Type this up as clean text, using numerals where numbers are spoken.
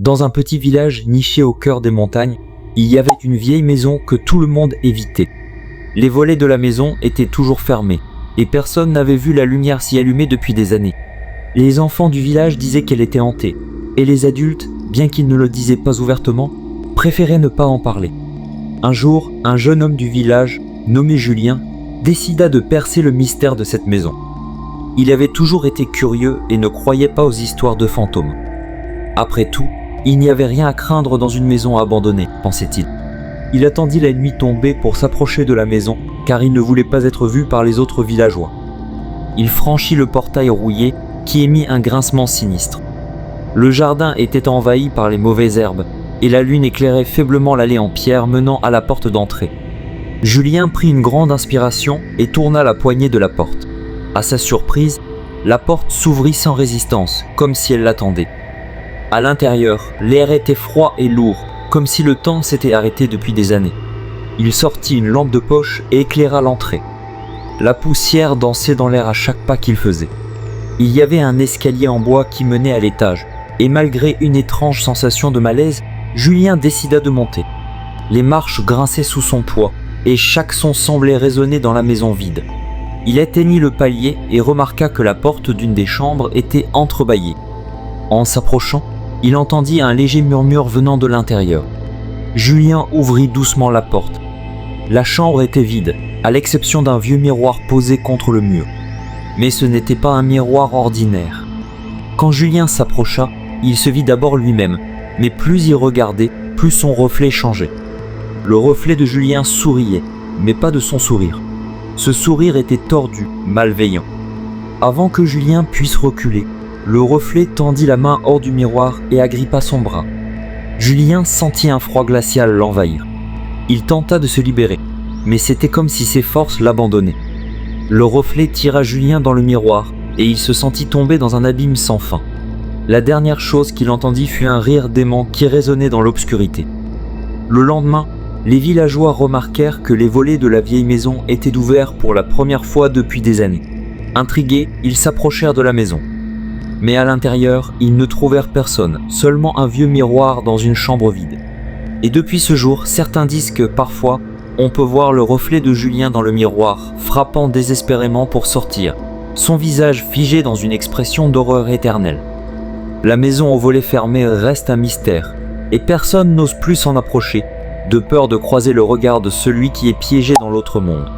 Dans un petit village niché au cœur des montagnes, il y avait une vieille maison que tout le monde évitait. Les volets de la maison étaient toujours fermés, et personne n'avait vu la lumière s'y allumer depuis des années. Les enfants du village disaient qu'elle était hantée, et les adultes, bien qu'ils ne le disaient pas ouvertement, préféraient ne pas en parler. Un jour, un jeune homme du village, nommé Julien, décida de percer le mystère de cette maison. Il avait toujours été curieux et ne croyait pas aux histoires de fantômes. Après tout, il n'y avait rien à craindre dans une maison abandonnée, pensait-il. Il attendit la nuit tombée pour s'approcher de la maison, car il ne voulait pas être vu par les autres villageois. Il franchit le portail rouillé, qui émit un grincement sinistre. Le jardin était envahi par les mauvaises herbes, et la lune éclairait faiblement l'allée en pierre menant à la porte d'entrée. Julien prit une grande inspiration et tourna la poignée de la porte. À sa surprise, la porte s'ouvrit sans résistance, comme si elle l'attendait. À l'intérieur, l'air était froid et lourd, comme si le temps s'était arrêté depuis des années. Il sortit une lampe de poche et éclaira l'entrée. La poussière dansait dans l'air à chaque pas qu'il faisait. Il y avait un escalier en bois qui menait à l'étage, et malgré une étrange sensation de malaise, Julien décida de monter. Les marches grinçaient sous son poids, et chaque son semblait résonner dans la maison vide. Il atteignit le palier et remarqua que la porte d'une des chambres était entrebâillée. En s'approchant, il entendit un léger murmure venant de l'intérieur. Julien ouvrit doucement la porte. La chambre était vide, à l'exception d'un vieux miroir posé contre le mur. Mais ce n'était pas un miroir ordinaire. Quand Julien s'approcha, il se vit d'abord lui-même, mais plus il regardait, plus son reflet changeait. Le reflet de Julien souriait, mais pas de son sourire. Ce sourire était tordu, malveillant. Avant que Julien puisse reculer, le reflet tendit la main hors du miroir et agrippa son bras. Julien sentit un froid glacial l'envahir. Il tenta de se libérer, mais c'était comme si ses forces l'abandonnaient. Le reflet tira Julien dans le miroir et il se sentit tomber dans un abîme sans fin. La dernière chose qu'il entendit fut un rire dément qui résonnait dans l'obscurité. Le lendemain, les villageois remarquèrent que les volets de la vieille maison étaient ouverts pour la première fois depuis des années. Intrigués, ils s'approchèrent de la maison. Mais à l'intérieur, ils ne trouvèrent personne, seulement un vieux miroir dans une chambre vide. Et depuis ce jour, certains disent que parfois, on peut voir le reflet de Julien dans le miroir, frappant désespérément pour sortir, son visage figé dans une expression d'horreur éternelle. La maison aux volets fermés reste un mystère, et personne n'ose plus s'en approcher, de peur de croiser le regard de celui qui est piégé dans l'autre monde.